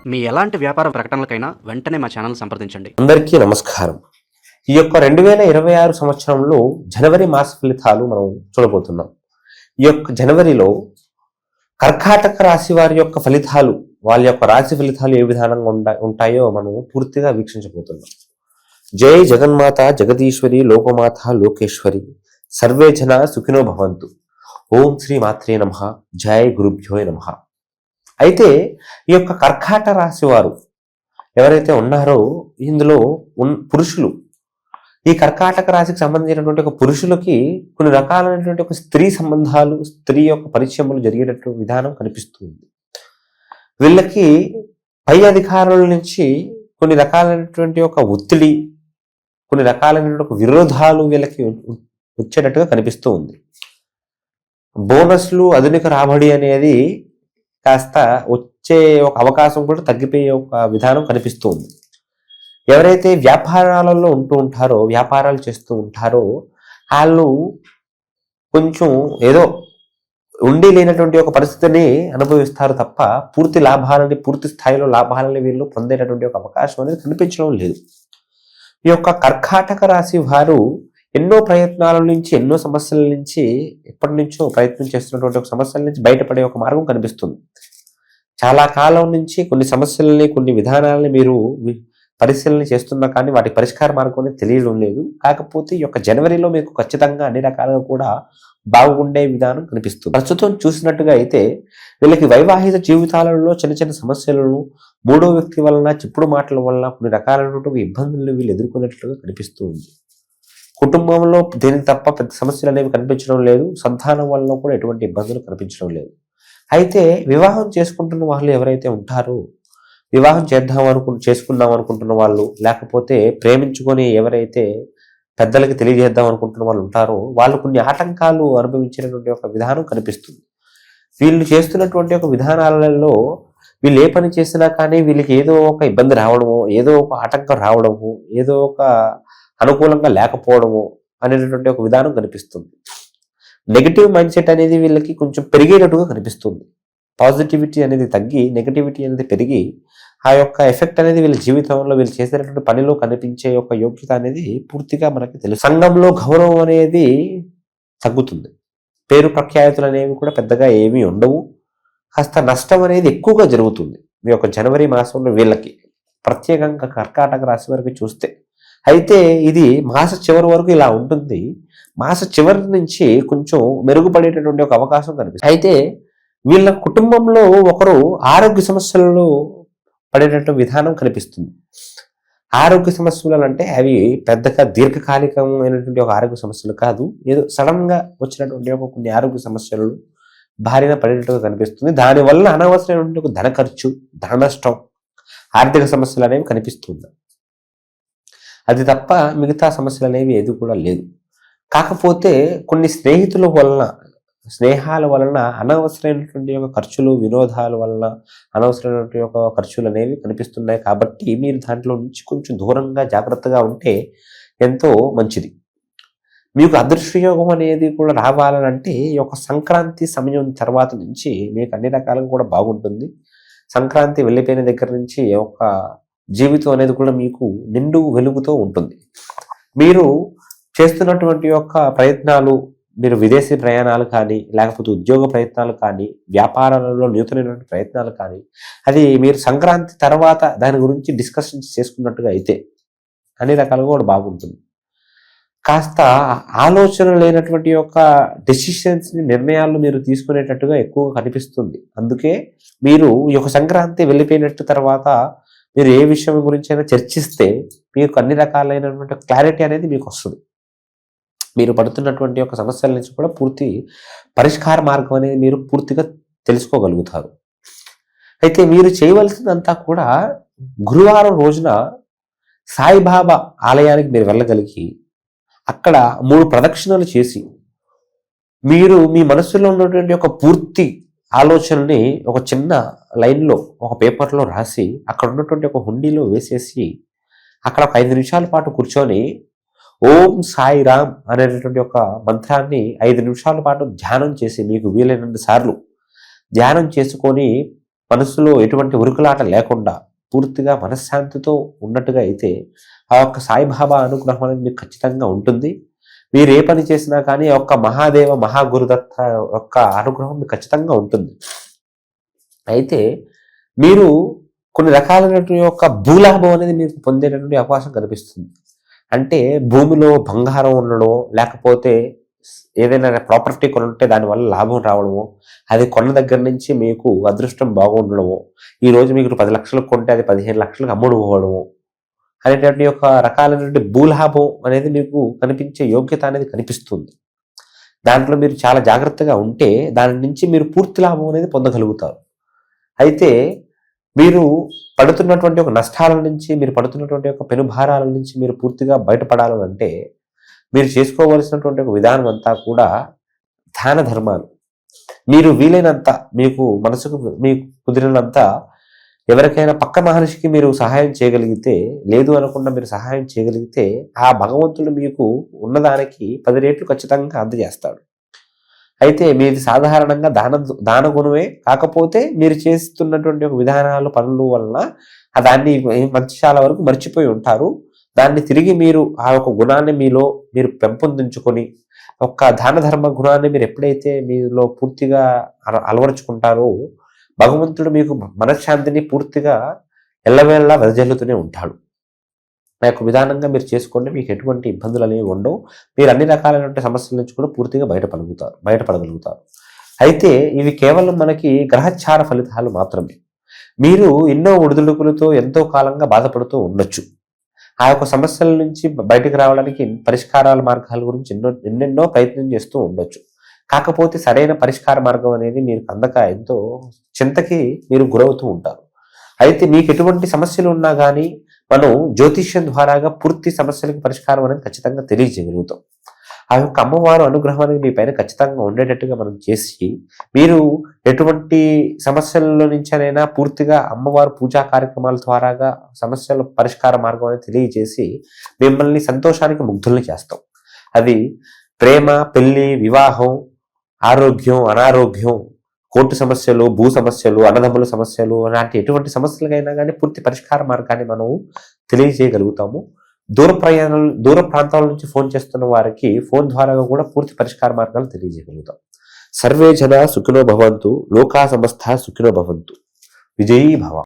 మీ ఎలాంటి వ్యాపార ప్రకటనలకైనా వెంటనే మా ఛానల్ సంప్రదించండి. అందరికీ నమస్కారం. ఈ యొక్క 2026 సంవత్సరంలో జనవరి మాస ఫలితాలు మనం చూడబోతున్నాం. ఈ యొక్క జనవరిలో కర్కాటక రాశి వారి యొక్క ఫలితాలు, వాళ్ళ యొక్క రాశి ఫలితాలు ఏ విధానంగా ఉంటాయో మనం పూర్తిగా వీక్షించబోతున్నాం. జై జగన్మాత జగదీశ్వరి లోకమాత లోకేశ్వరి సర్వే జన సుఖినో భవంతు. ఓం శ్రీ మాత్రే నమః. జై గురుభ్యో నమః. అయితే ఈ యొక్క కర్కాటక రాశి వారు ఎవరైతే ఉన్నారో ఇందులో పురుషులు, ఈ కర్కాటక రాశికి సంబంధించినటువంటి ఒక పురుషులకి కొన్ని రకాలైనటువంటి ఒక స్త్రీ సంబంధాలు, స్త్రీ యొక్క పరిచయములు జరిగేటటువంటి విధానం కనిపిస్తుంది. వీళ్ళకి పై అధికారుల నుంచి కొన్ని రకాలైనటువంటి ఒక ఒత్తిడి, కొన్ని రకాలైనటువంటి ఒక విరోధాలు వీళ్ళకి వచ్చేటట్టుగా కనిపిస్తూ ఉంది. బోనస్లు, ఆధునిక రాబడి అనేది కాస్త వచ్చే ఒక అవకాశం కూడా తగ్గిపోయే ఒక విధానం కనిపిస్తూ ఉంది. ఎవరైతే వ్యాపారాలలో ఉంటూ ఉంటారో, వ్యాపారాలు చేస్తూ ఉంటారో వాళ్ళు కొంచెం ఏదో ఉండి లేనటువంటి ఒక పరిస్థితిని అనుభవిస్తారు తప్ప పూర్తి స్థాయిలో లాభాలని వీళ్ళు పొందేటటువంటి ఒక అవకాశం అనేది కనిపించడం లేదు. ఈ యొక్క కర్కాటక రాశి వారు ఎన్నో ప్రయత్నాల నుంచి, ఎన్నో సమస్యల నుంచి, ఎప్పటి నుంచో ప్రయత్నం చేస్తున్నటువంటి ఒక సమస్యల నుంచి బయటపడే ఒక మార్గం కనిపిస్తుంది. చాలా కాలం నుంచి కొన్ని సమస్యలని, కొన్ని విధానాలని మీరు పరిశీలన చేస్తున్నా కానీ వాటి పరిష్కార మార్గం అనేది తెలియడం లేదు. కాకపోతే ఈ యొక్క జనవరిలో మీకు ఖచ్చితంగా అన్ని రకాలుగా కూడా బాగుండే విధానం కనిపిస్తుంది. ప్రస్తుతం చూసినట్టుగా అయితే వీళ్ళకి వైవాహిక జీవితాలలో చిన్న చిన్న సమస్యలను, మూడో వ్యక్తి వలన, చెప్పుడు మాటల వలన కొన్ని రకాలైనటువంటి ఇబ్బందులను వీళ్ళు ఎదుర్కొన్నట్లుగా కనిపిస్తూ ఉంది. కుటుంబంలో దేనికి తప్ప పెద్ద సమస్యలు అనేవి కనిపించడం లేదు. సంతానం వల్ల కూడా ఎటువంటి ఇబ్బందులు కనిపించడం లేదు. అయితే వివాహం చేసుకుంటున్న వాళ్ళు ఎవరైతే ఉంటారో, వివాహం చేసుకుందాం అనుకుంటున్న వాళ్ళు, లేకపోతే ప్రేమించుకొని ఎవరైతే పెద్దలకి తెలియజేద్దాం అనుకుంటున్న వాళ్ళు ఉంటారో వాళ్ళు కొన్ని ఆటంకాలు అనుభవించినటువంటి ఒక విధానం కనిపిస్తుంది. వీళ్ళు చేస్తున్నటువంటి ఒక విధానాలలో వీళ్ళు ఏ పని చేసినా కానీ వీళ్ళకి ఏదో ఒక ఇబ్బంది రావడము, ఏదో ఒక ఆటంకం రావడము, ఏదో ఒక అనుకూలంగా లేకపోవడము అనేటటువంటి ఒక విధానం కనిపిస్తుంది. నెగిటివ్ మైండ్ సెట్ అనేది వీళ్ళకి కొంచెం పెరిగేటట్టుగా కనిపిస్తుంది. పాజిటివిటీ అనేది తగ్గి నెగిటివిటీ అనేది పెరిగి ఆ యొక్క ఎఫెక్ట్ అనేది వీళ్ళ జీవితంలో వీళ్ళు చేసేటటువంటి పనిలో కనిపించే యొక్క యోగ్యత అనేది పూర్తిగా మనకి తెలుసు. సంఘంలో గౌరవం అనేది తగ్గుతుంది. పేరు ప్రఖ్యాతులు అనేవి కూడా పెద్దగా ఏమీ ఉండవు. కాస్త నష్టం అనేది ఎక్కువగా జరుగుతుంది మీ యొక్క జనవరి మాసంలో వీళ్ళకి, ప్రత్యేకంగా కర్కాటక రాశి వారికి చూస్తే. అయితే ఇది మాస చివరి వరకు ఇలా ఉంటుంది. మాస చివరి నుంచి కొంచెం మెరుగుపడేటటువంటి ఒక అవకాశం కనిపిస్తుంది. అయితే వీళ్ళ కుటుంబంలో ఒకరు ఆరోగ్య సమస్యలలో పడేటటువంటి విధానం కనిపిస్తుంది. ఆరోగ్య సమస్యలు అంటే అవి పెద్దగా దీర్ఘకాలికమైనటువంటి ఒక ఆరోగ్య సమస్యలు కాదు, ఏదో సడన్ గా వచ్చినటువంటి ఒక కొన్ని ఆరోగ్య సమస్యలు భారీన పడేటట్టుగా కనిపిస్తుంది. దానివల్ల అనవసరమైనటువంటి ఒక ధన ఖర్చు, ధన నష్టం, ఆర్థిక సమస్యలు అనేవి కనిపిస్తుంది. అది తప్ప మిగతా సమస్యలు అనేవి ఏది కూడా లేదు. కాకపోతే కొన్ని స్నేహాల వలన అనవసరమైనటువంటి ఒక ఖర్చులు, వినోదాల వలన అనవసరమైనటువంటి ఒక ఖర్చులు అనేవి కనిపిస్తున్నాయి. కాబట్టి మీరు దాంట్లో నుంచి కొంచెం దూరంగా జాగ్రత్తగా ఉంటే ఎంతో మంచిది. మీకు అదృష్టయోగం అనేది కూడా రావాలంటే ఈ యొక్క సంక్రాంతి సమయం తర్వాత నుంచి మీకు అన్ని రకాలుగా కూడా బాగుంటుంది. సంక్రాంతి వెళ్ళిపోయిన దగ్గర నుంచి ఒక జీవితం అనేది కూడా మీకు నిండు వెలుగుతో ఉంటుంది. మీరు చేస్తున్నటువంటి యొక్క ప్రయత్నాలు, మీరు విదేశీ ప్రయాణాలు కానీ, లేకపోతే ఉద్యోగ ప్రయత్నాలు కానీ, వ్యాపారాలలో నూతనమైనటువంటి ప్రయత్నాలు కానీ, అది మీరు సంక్రాంతి తర్వాత దాని గురించి డిస్కషన్స్ చేసుకున్నట్టుగా అయితే అన్ని రకాలుగా కూడా బాగుంటుంది. కాస్త ఆలోచన లేనటువంటి యొక్క డెసిషన్స్ని, నిర్ణయాలు మీరు తీసుకునేటట్టుగా ఎక్కువగా కనిపిస్తుంది. అందుకే మీరు ఈ యొక్క సంక్రాంతి వెళ్ళిపోయినట్టు తర్వాత మీరు ఏ విషయం గురించి అయినా చర్చిస్తే మీకు అన్ని రకాలైనటువంటి క్లారిటీ అనేది మీకు వస్తుంది. మీరు పడుతున్నటువంటి ఒక సమస్యల నుంచి కూడా పూర్తి పరిష్కార మార్గం అనేది మీరు పూర్తిగా తెలుసుకోగలుగుతారు. అయితే మీరు చేయవలసిందంతా కూడా గురువారం రోజున సాయిబాబా ఆలయానికి మీరు వెళ్ళగలిగి అక్కడ 3 ప్రదక్షిణలు చేసి మీరు మీ మనసులో ఉన్నటువంటి ఒక పూర్తి ఆలోచనని ఒక చిన్న లైన్లో ఒక పేపర్లో రాసి అక్కడ ఉన్నటువంటి ఒక హుండీలో వేసేసి అక్కడ ఒక 5 నిమిషాల పాటు కూర్చొని ఓం సాయి రామ్ అనేటటువంటి ఒక మంత్రాన్ని 5 నిమిషాల పాటు ధ్యానం చేసి, మీకు వీలైనంత సార్లు ధ్యానం చేసుకొని మనసులో ఎటువంటి ఉరుకులాట లేకుండా పూర్తిగా మనశ్శాంతితో ఉన్నట్టుగా అయితే ఆ యొక్క సాయిబాబా అనుగ్రహం అనేది మీకు ఖచ్చితంగా ఉంటుంది. మీరు ఏ పని చేసినా కానీ ఆ యొక్క మహాదేవ మహాగురుదత్త యొక్క అనుగ్రహం మీకు ఖచ్చితంగా ఉంటుంది. అయితే మీరు కొన్ని రకాలైనటువంటి యొక్క భూలాభం అనేది మీకు పొందేటటువంటి అవకాశం కనిపిస్తుంది. అంటే భూమిలో బంగారం ఉండడం, లేకపోతే ఏదైనా ప్రాపర్టీ కొని ఉంటే దానివల్ల లాభం రావడము, అది కొన్న దగ్గర నుంచి మీకు అదృష్టం బాగుండడము, ఈ రోజు మీకు 10 లక్షలకు కొంటే అది 15 లక్షలకు అమ్ముడు పోవడము అనేటువంటి ఒక రకాలైనటువంటి భూలాభం అనేది మీకు కనిపించే యోగ్యత అనేది కనిపిస్తుంది. దాంట్లో మీరు చాలా జాగ్రత్తగా ఉంటే దాని నుంచి మీరు పూర్తి లాభం అనేది పొందగలుగుతారు. అయితే మీరు పడుతున్నటువంటి ఒక నష్టాల నుంచి, మీరు పడుతున్నటువంటి ఒక పెనుభారాల నుంచి మీరు పూర్తిగా బయటపడాలంటే మీరు చేసుకోవలసినటువంటి ఒక విధానం అంతా కూడా దాన ధర్మాలు. మీరు వీలైనంత, మీకు మనసుకు మీకు కుదిరినంత ఎవరికైనా పక్క మహర్షికి మీరు సహాయం చేయగలిగితే, లేదు అనకుండా మీరు సహాయం చేయగలిగితే ఆ భగవంతుడు మీకు ఉన్నదానికి 10 రెట్లు ఖచ్చితంగా అందజేస్తాడు. అయితే మీది సాధారణంగా దాన గుణమే, కాకపోతే మీరు చేస్తున్నటువంటి ఒక విధానాలు పనుల వలన దాన్ని మంచి చాలా వరకు మర్చిపోయి ఉంటారు. దాన్ని తిరిగి మీరు ఆ యొక్క గుణాన్ని మీలో మీరు పెంపొందించుకొని ఒక దాన ధర్మ గుణాన్ని మీరు ఎప్పుడైతే మీలో పూర్తిగా అలవరుచుకుంటారో భగవంతుడు మీకు మనశ్శాంతిని పూర్తిగా ఎల్లవేళలా వెదజల్లుతూనే ఉంటాడు. ఆ యొక్క విధానంగా మీరు చేసుకోండి, మీకు ఎటువంటి ఇబ్బందులు అనేవి ఉండవు. మీరు అన్ని రకాలైన సమస్యల నుంచి కూడా పూర్తిగా బయటపడగలుగుతారు. అయితే ఇవి కేవలం మనకి గ్రహచార ఫలితాలు మాత్రమే. మీరు ఎన్నో ఒడిదుడుకులతో ఎంతో కాలంగా బాధపడుతూ ఉండొచ్చు. ఆ యొక్క సమస్యల నుంచి బయటకు రావడానికి పరిష్కారాల మార్గాల గురించి ఎన్నెన్నో ప్రయత్నం చేస్తూ ఉండొచ్చు. కాకపోతే సరైన పరిష్కార మార్గం అనేది మీరు అందక ఎంతో చింతకి మీరు గురవుతూ ఉంటారు. అయితే మీకు ఎటువంటి సమస్యలు ఉన్నా కానీ మనం జ్యోతిష్యం ద్వారాగా పూర్తి సమస్యలకు పరిష్కారం అనేది ఖచ్చితంగా తెలియజేయగలుగుతాం. ఆ యొక్క అమ్మవారు అనుగ్రహం అనేది మీ పైన ఖచ్చితంగా ఉండేటట్టుగా మనం చేసి, మీరు ఎటువంటి సమస్యల్లో నుంచైనా పూర్తిగా అమ్మవారు పూజా కార్యక్రమాల ద్వారాగా సమస్యల పరిష్కార మార్గం అనేది తెలియజేసి మిమ్మల్ని సంతోషానికి ముగ్ధుల్ని చేస్తాం. అది ప్రేమ, పెళ్లి, వివాహం, ఆరోగ్యం, అనారోగ్యం, కోర్టు సమస్యలు, భూ సమస్యలు, అన్నదమ్ముల సమస్యలు, అలాంటి ఎటువంటి సమస్యలకైనా కానీ పూర్తి పరిష్కార మార్గాన్ని మనం తెలియజేయగలుగుతాము. దూర ప్రాంతాల నుంచి ఫోన్ చేస్తున్న వారికి ఫోన్ ద్వారా కూడా పూర్తి పరిష్కార మార్గాలు తెలియజేయగలుగుతాం. సర్వే జన సుఖినో భవంతు, లోకా సమస్త సుఖినో భవంతు. విజయీ భవ.